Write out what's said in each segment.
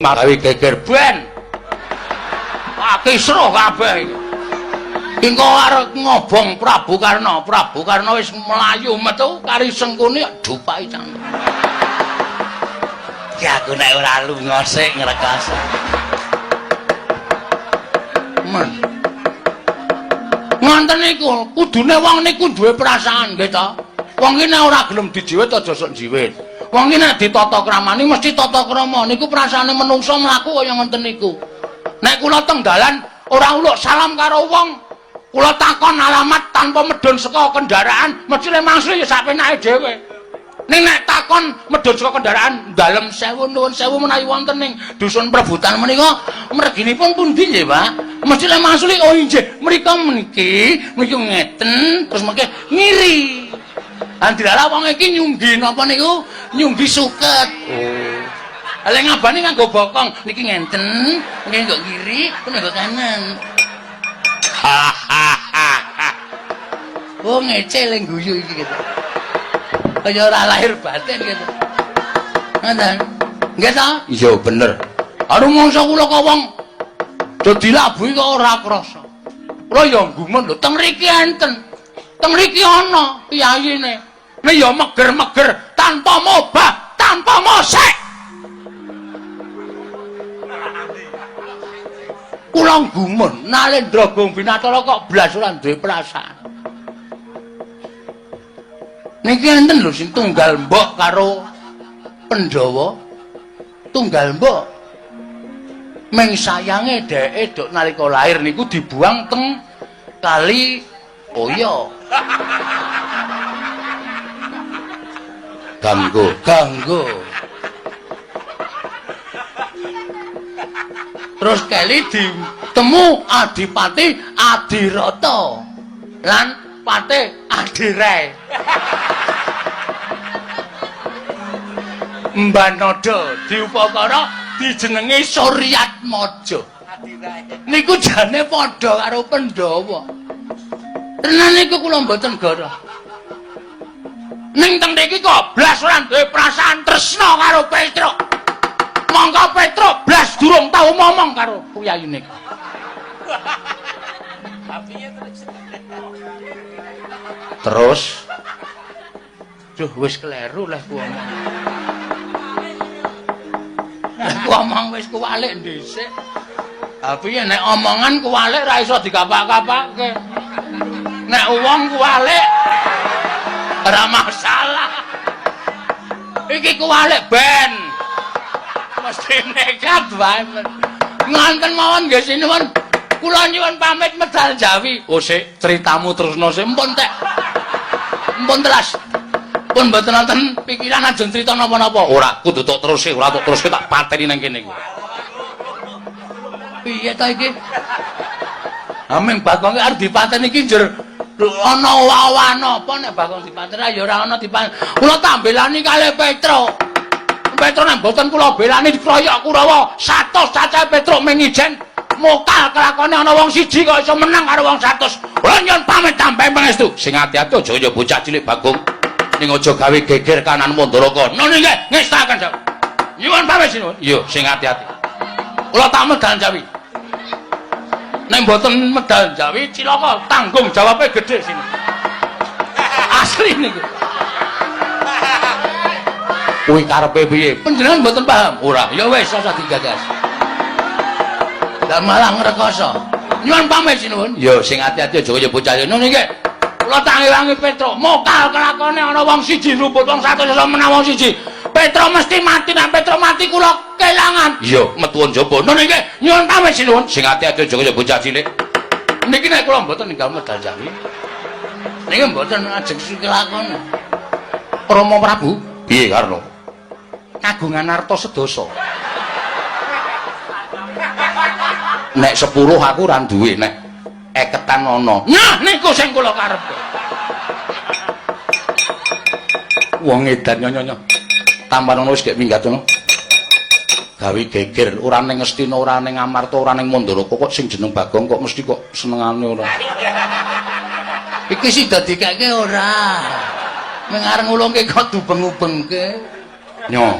gawe geger ben. Kisruh kabeh iki. Engko arep ngobong Prabu Karna. Prabu Karna wis mlayu metu kari Sengkuni dupai cang. Ki aku nek ora lunga sik ngrekas. Men. Ngonten niku, kudune wong niku duwe perasaan nggih ta. Wong iki nek ora gelem dijiwit aja sok jiwit. Wong iki nek ditata kramani mesti tata krama. Niku perasaane menungso mlaku kaya ngoten niku. Nek kula teng dalan ora uluk salam karo wong, kula takon alamat tanpa medhun saka kendaraan, mesti mangsul ya sapenake dhewe. Ning nek takon medhun saka kendaraan, dalem sewu nuwun sewu menawi wonten ning dusun Prebutan menika, mreginipun pundi nggih, Pak? Mesti mangsul oh nggih, mrika meniki ngeten, terus mengke ngiri. Lan dilala wong iki nyunggi napa niku? Nyunggi suket. Oh. Lek ngabane nganggo bokong, niki ngenten, niki nggo kiri, nggo kanan. Oh ngece lek guyu iki gitu. Kaya ora lahir batin gitu. Ngoten. Nggih ta? Iya bener. Anu mangsa kula kok wong do dilabuhi kok ora krasa. Kula ya gumun lho, teng mriki enten. Teng mriki ana piyayine. Nek ya meger-meger tanpa mobah, tanpa mosek. Kula gumun, Nalendra Gombinatara kok blas ora duwe perasaan. Niki enten lho sing tunggal mbok karo Pandhawa. Tunggal mbok. Meng sayange dheke dok nalika lahir niku dibuang teng Kali Oya. Ganggu. Terus kali ditemu Adipati Adirata lan Patih Adirai. Mbah Nada diupakara dijenengi Suryatmaja. Niku jane padha karo Pandhawa. Tenan niku kula mboten goroh. Ning teng mriki kok blas ora duwe perasaan tresna karo Petruk. Monggo Petruk blas durung tau ngomong karo piyayine. Terus duh wis kleru leh ku omong. Ku omong wis kuwalik dhisik. Ha piye nek omongan kuwalik ra iso dikapak-kapakke. Nek wong kuwalik ora masalah. Iki kuwalik ben. Mesti nekat wae. Nganten mawon nggih sinuwun. Kula nyuwun pamit medal Jawi. Oh sik, critamu terusno sik empun tek. Empun telas. Pun mboten wonten pikiran ajeng crita napa-napa. Ora, kudu tok terus ora tok terus tak pateni nang kene iki. Piye ta iki? Ameng Bagong arep dipateni iki njur ana wawan apa nek Bagong dipateni ya ora ana dipateni. Kula tambelani kalih Petruk. Petruk nek mboten kula belani dikroyok Kurawa. 100 cacahe Petruk mengijen mokal kelakone ana wong siji kok iso menang karo wong 100. Kula nyuwun pamit tambahe pangestu. Sing ati-ati aja ya bocah cilik Bagong. Ning aja gawe geger kanan Mandharaka. Ngono nggih, ngestaken Jawi. Nyuwun pamit sinuwun. Iya, sing ati-ati. Kula tak medal Jawi. Nek mboten medal Jawi cilaka tanggung jawabe gedhe sini. Asli niku. Kuwi karepe piye? Panjenengan mboten paham? Ora, ya wis ora digagas. Lah malah ngrekoso. Nyuwun pamit sinuwun. Ya sing ati-ati aja kaya bocah ngono nggih. Kula tangi-wangi Petruk, mokal kelakone ana wong siji rumput wong 100 iso menang wong siji. Petruk mesti mati, nek Petruk mati kula kelangan. Iya, metu njaba. Ngono nggih. Nyuwun pamit sinuwun. Sing ati-ati aja kaya bocah cilik. Niki nek kula mboten ninggal medal Jawi. Niki mboten ajeng kelakone. Rama Prabu, piye Karna? Kagungan harta sedasa. Nek 10 aku ora duwe, nek eketan ana. Nah, niku sing kula karepe. Wong edan nyonya. Tampan ana wis gek minggat ngono. Gawe geger ora ning Ngastina, ora ning Amarta, ora ning Mandharaka kok sing jeneng Bagong kok mesti kok senengane ora. Iki sing dadi keke ora. Ning areng ngulungke kok dubeng-ubengke. Nyo.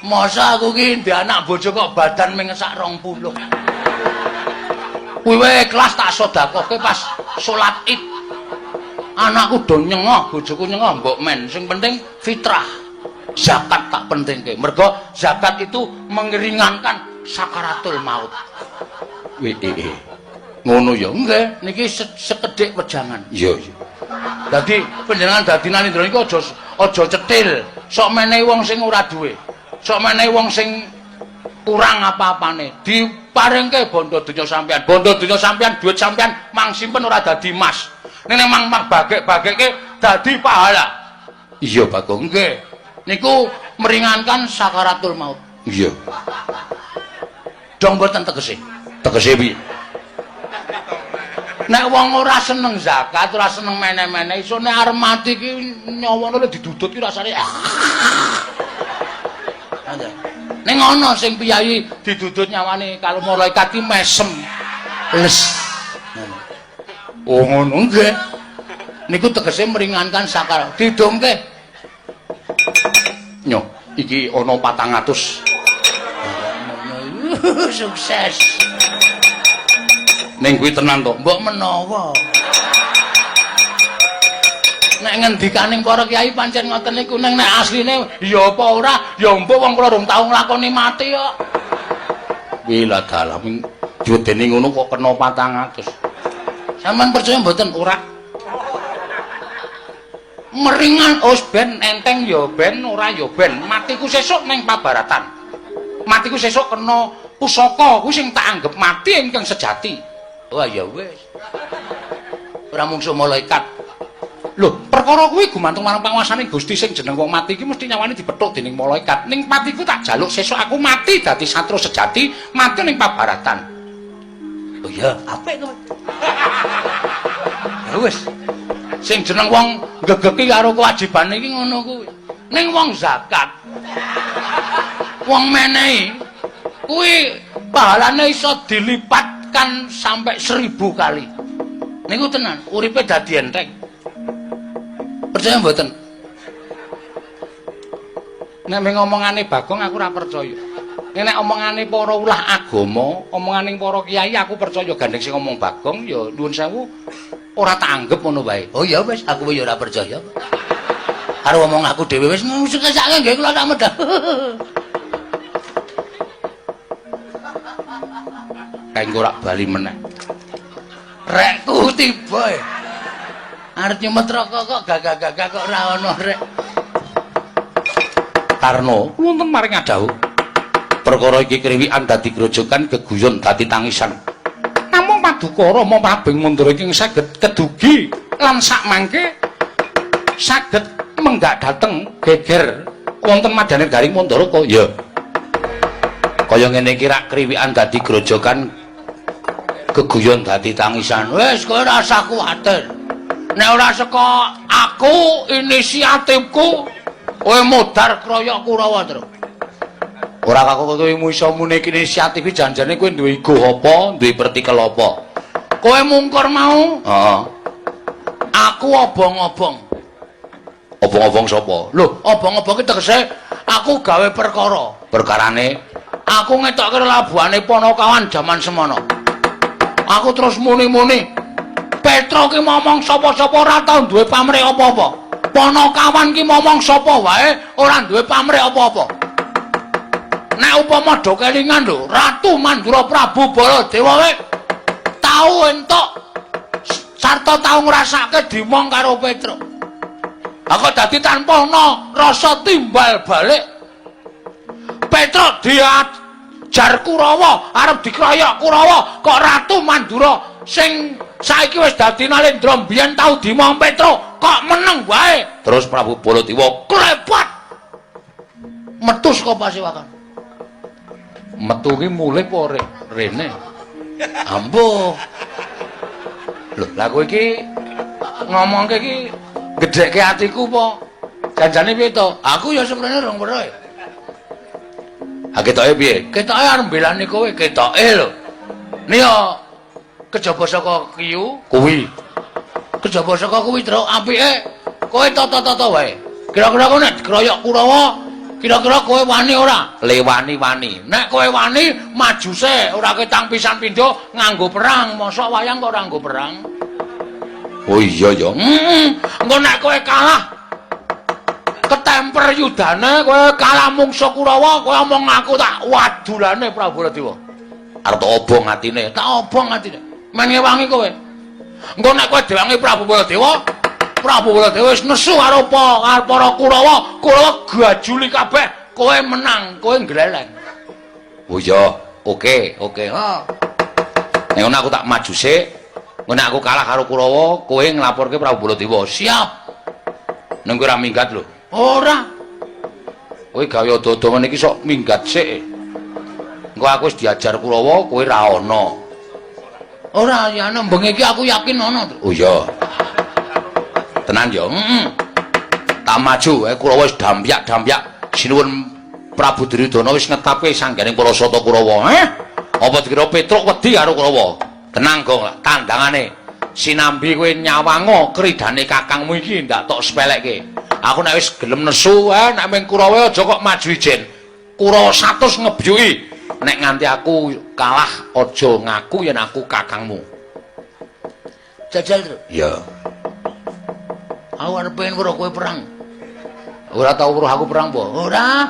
Masa aku ki ndek anak bojo kok badan ming sak 20. Kuwi wae kelas tak sedekahke pas salat Id. Anakku do nyengoh, bojoku nyengoh, mbok men. Sing penting fitrah. Zakat tak pentingke. Mergo zakat itu mengeringankan sakaratul maut. Ngono ya nggih, niki sekedhik wejangan. Iya. Dadi panjenengan dadi nalindra niku aja cetil, sok menehi wong sing ora duwe. Sok menehi wong sing kurang apa-apane. Diparingke bondo donya sampean. Bondo donya sampean, duit sampean mang simpen ora dadi emas. Nek mang bagek-bageke dadi pahala. Iya, Bagong. Nggih. Niku meringankan sakaratul maut. Iya. Dong mboten tegese. Tegese piye? Nek wong ora seneng zakat, ora seneng meneh-meneh, iso nek arep mati ki nyawane didudut ki rasane. Ning ana sing piyayi didudut nyawane kalau malaikat ki mesem. Les. Oh ngono nggih. Niku tegese meringankan sakar. Didongke. Nyo, iki ana 400. Sukses. Ning kuwi tenan to, mbok menawa. Nek ngendikaning para kiai pancen ngoten niku, nek asline ya apa ora, ya mbok wong kula rong tau nglakoni mati kok. Wila dalam jodene ngono kok kena 400. Sampeyan percaya mboten ora? Meringan ben enteng ya ben ora ya ben. Matiku sesuk ning pabaratan. Matiku sesuk kena pusaka kuwi sing tak anggap mati ingkang sejati. Wah ya wis. Ora mungsuh malaikat. Lho, perkara kuwi gumantung marang panguwasaning Gusti sing jeneng wong mati iki mesti nyawane dipethuk dening malaikat. Ning patiku tak jaluk sesuk aku mati dadi satru sejati, mati ning pabaratan. Oh iya, apik kowe. Ya wis. Sing jeneng wong gegeki karo kewajibane iki ngono kuwi. Ning wong zakat. Wong menehi kuwi pahalane iso dilipatkan sampai 1000 kali. Niku tenan, uripe dadi enteng. Percaya mboten? Nek ngomongane Bagong aku ora percaya. Nek omongane para ulah agama, omonganing para kiai aku percaya gandeng sing ngomong Bagong ya nuwun sewu ora tak anggap ngono wae. Oh ya wis, aku ya ora percaya. Karo omong aku dhewe wis ngesake nggih kula tak medhah. Kanggo ora bali meneh. Rekku tiba. Arep nyemet rokok kok gagah-gagah kok ora ono rek. Karno wonten maring adhawuh. Perkara iki kriwikan dadi grojokan geguyon dadi tangisan. Namung Padukara Rama Prabing Mandara iki saged kedugi lan sak mangke saged menggak dateng geger wonten madane garing Mandara kok ya. Kaya ngene iki rak kriwikan dadi grojokan geguyon dadi tangisan. Wis kowe ora usah kuwatir. Nek ora saka aku inisiatifku kowe modar kroyok Kurawa terus. Ora kok kowe iso muni inisiatif janjane kowe duwe ego apa, duwe pertikel apa. Kowe mungkur mau? Heeh. Aku obong-obong. Obong-obong sapa? Lho, obong-obong ki tegese aku gawe perkara. Perkarane aku ngetokke labuhane Panakawan jaman semono. Aku terus muni-muni. Petro ki momong sapa-sapa ora tau duwe pamrih apa-apa. Panakawan ki momong sapa wae ora duwe pamrih apa-apa. Nek upama do kelingan lho, Ratu Mandura Prabu Baladewa wae tau entuk sarta tau ngrasake dimong karo Petro. Aku dadi tanpa ana rasa timbal balik. Petro diajar Kurawa, arep dikroyok Kurawa, kok Ratu Mandura sing saiki wis dadi Nalendra mbiyen tau dimong Petro, kok meneng wae. Terus Prabu Baladewa klepat metu saka pasewakan. Metu ki mulih apa rene? Ambo. Lho, lah kowe iki ngomongke iki gedhekke atiku apa? Janjane piye to? Aku ya sebenarnya rong weruh. Ha ketoke piye? Ketoke arep mbelani kowe, ketoke lho. Nia kejaba saka kiyu kuwi. Kejaba saka kuwi, Tru, apike kowe tata-tata wae. Kira-kira kowe nek dikeroyok Kurawa Kira-kira kowe wani ora? Wani. Nek kowe wani maju sik, ora ketang pisan pindho nganggo perang. Mosok wayang kok ora nganggo perang? Oh iya ya. Engko nek kowe kalah ketemper yudane, kowe kalah mungsuh Kurawa, kowe omong aku tak wadulane Prabu Baladewa. Arep tak obong atine, tak obong atine. Men ngewangi kowe. Engko nek kowe diwangi Prabu Baladewa wis nesu karo para Kurawa, Kurawa gajuli kabeh, kowe menang, kowe gleleng. Oh iya, oke. Ha. Nek ngono aku tak maju sik. Nek aku kalah karo Kurawa, kowe nglaporke Prabu Baladewa. Siap. Neng kowe ora minggat lho. Ora. Kowe gawe dodo ngene iki sok minggat sik. Engko aku wis diajar Kurawa, kowe ra ana. Ora, ya nembeng iki aku yakin ana. Oh iya. Tenan ya. Tak maju, Kurawa wis dampyak. Sinuwun Prabu Duryudana wis ngetapke sangganing para sata Kurawa. Apa dikira Petruk wedi karo Kurawa? Tenang, Gong, tandangane. Sinambi kowe nyawanga kridane kakangmu iki ndak tok sepelekke. Aku nek wis gelem nesu, nek mung Kurawa aja kok maju ijen. Kurawa 100 ngebyuki. Nek nganti aku kalah aja ngaku yen aku kakangmu. Jajal, Tru. Iya. Aku arep pengen karo kowe perang. Ora tau weruh aku perang, Po? Ora.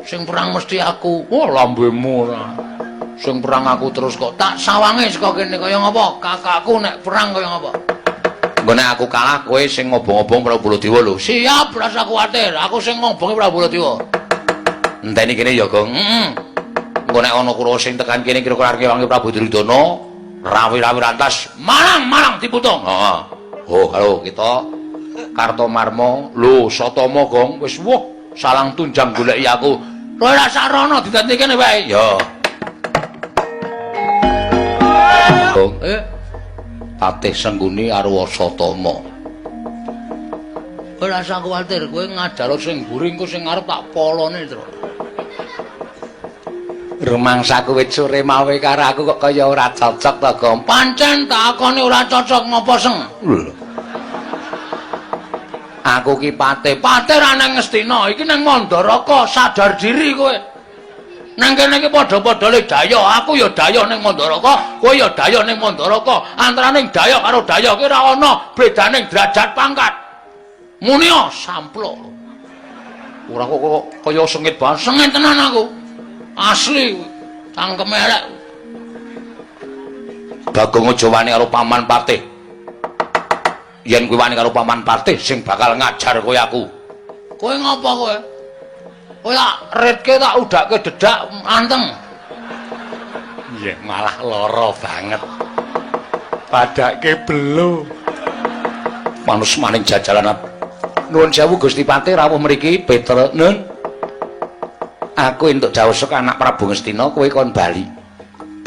Sing perang mesti aku. Oh, lambemu ora. Sing perang aku terus kok tak sawange saka kene kaya ngapa? Kakakku nek perang kaya ngapa? Engko nek aku kalah kowe sing ngobong-obong Prabu Baladewa lho. Siap, ora usah kuwatir. Aku sing ngobongi Prabu Baladewa. Enteni kene ya, Gong. Engko nek ana Kurawa sing tekan kene kira-kira arep wangi Prabu Duryudana, rawi-rawi rantas, marang diputung. Heeh. Oh, halo kita Kartomarma, lho Satama, Gong. Wis salang tunjang goleki aku. Kowe ora sarana diganti kene wae. Ya. Gong, Patih Sengguni Arwa Satama. Ora usah kuwatir, kowe ngadalo sing guring ku sing arep tak polone, Tru. Rumangsaku wit sore mawe karo aku kok kaya ora cocok to, Gong. Pancen tak akoni ora cocok ngopo seng? Aku ki Patih ra nang Ngastina, iki nang Mandaraka, sadar diri kowe. Nang kene iki padha-padha le daya, aku ya daya ning Mandaraka, kowe ya daya ning Mandaraka. Antaraning daya karo daya ki ora ana bedaning derajat pangkat. Muni samplo. Ora kok kaya sengit banget, sengit tenan aku. Asli, cangkeme elek. Bagong aja wani karo Paman Patih. Yen kowe wani karo Paman Patih sing bakal ngajar kowe aku. Kowe ngapa kowe? Kowe tak retke tak udake dedak anteng. Iya, malah lara banget. Padake belo. Manus maning jajalan. Nuwun sewu Gusti Patih rawuh mriki Petra. Nun. Aku entuk jawesuk anak Prabu Ngastina kowe kon bali.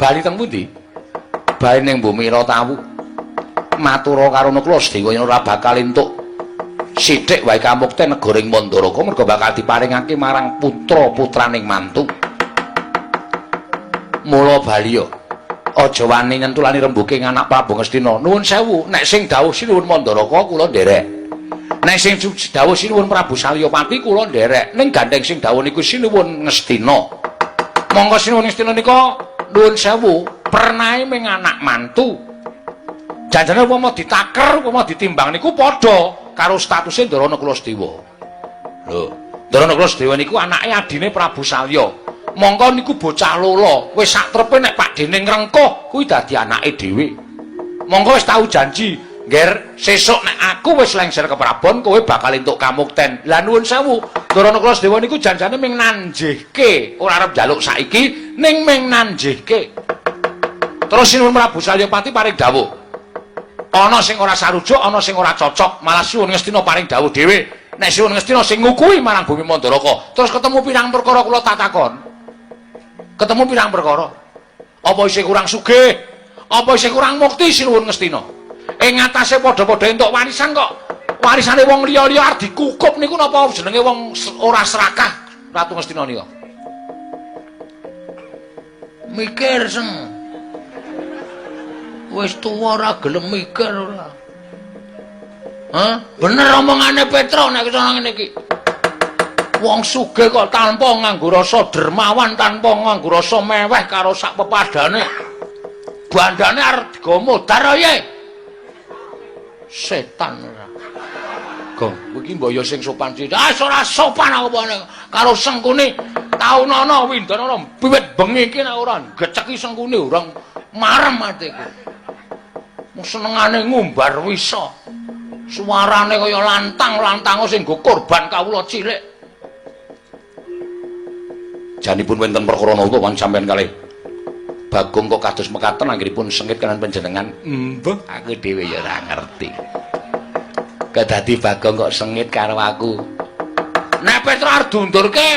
Bali teng pundi? Bali ning Bumira Tawu. Matura karo Nuklasdewa yen ora bakal entuk sithik wae kamukten negoring Mandaraka mergo bakal diparingake marang putra-putraning mantu. Mula bali yo. Aja wani nyentulani rembuking anak Prabu Ngastina. Nuwun sewu, nek sing dawuh sinuwun Mandaraka kula nderek. Nek sing dawuh sinuwun Prabu Salyapati kula nderek. Ning gandeng sing dawuh niku sinuwun Ngastina. Monggo sinuwun Ngastina nika nuwun sewu, pernahe ming anak mantu. Janjane upama ditaker, upama ditimbang niku padha karo statuse Ndara Nuklasdewa. Lho, Ndara Nuklasdewa niku anake adine Prabu Salya. Mongko niku bocah lola, wis saktrepe nek Pakdene ngrengkuh kuwi dadi anake dhewe. Mongko wis tau janji, ngger sesuk nek aku wis lengser ke Prabon kowe bakal entuk kamukten. Lah nuwun sewu, Ndara Nuklasdewa niku janjane ming nanjihke, ora arep njaluk saiki ning ming nanjihke. Terus sinuwun Prabu Salyapati paring dawuh. Ana sing ora sarujuk, ana sing ora cocok, malah sinuwun Ngastina paring dawuh dhewe. Nek sinuwun Ngastina sing ngukui marang bumi Mandaraka, terus ketemu pirang perkara kula tatakon. Ketemu pirang perkara. Apa isih kurang sugih? Apa isih kurang mukti sinuwun Ngastina? Ing ngatasé padha-padha entuk warisan kok. Warisane wong liya-liya arep dikukup niku napa jenenge wong ora serakah Ratu Ngastina nika? Mikir seng. Wis tuwa ora gelem mikir ora. Hah? Bener omongane Petra nek kesana ngene iki. Wong sugih kok tanpa nganggo rasa dermawan, tanpa nganggo rasa meweh karo sak pepadane. Bandane arep digo modar ya. Setan ora. Gong, iki mbok ya sing sopan sithik. Ah ora sopan aku pone karo sengkune taunana windanana wiwit bengi iki nek ora geceki sengkune urang marem atiku. Mung senengane ngumbar wisa. Suarane kaya lantang-lantang sing nggo korban kawula cilik. Janipun wonten perkara napa wong sampean kalih Bagong kok kados mekaten anggenipun sengit kanan panjenengan? Mbah, aku dhewe ya ora ngerti. Kedadi Bagong kok sengit karo aku. Nek Petra arep diundurke,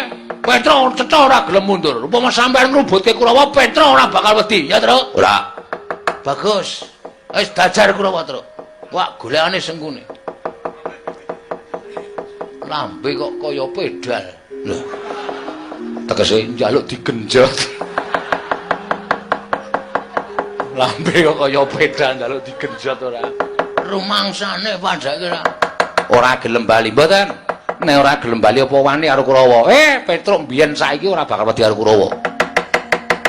Petra cetha ora gelem mundur. Upama sampean ngrubutke Kurawa, Petra ora bakal wedi, ya, Tru? Ora. Bagus. Wis dajar Kurawa, Tru. Wak golekane sengkune. Lambe kok kaya pedal. Lho. Tegese njaluk digenjot. Lambe kok kaya pedal njaluk digenjot ora. Rumangsane padake ora. Ora gelem bali mboten. Nek ora gelem bali apa wani karo Kurawa. Petruk mbiyen saiki ora bakal wedi karo Kurawa.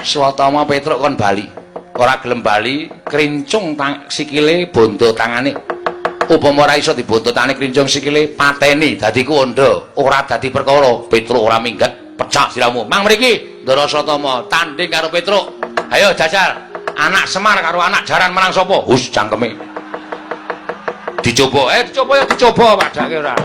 Swatama Petruk kon bali. Ora gelem bali, krincung sikile bondo tangane. Upama ora iso dibondo tangane krincung sikile pateni dadi kuwanda. Ora dadi perkara. Petruk ora minggat, pecah siramu. Mang mriki Ndara Satama tanding karo Petruk. Ayo jajal. Anak Semar karo anak Jaran menang sapa? Hus cangkeme. Dicoba, dicoba ya dicoba padake ora.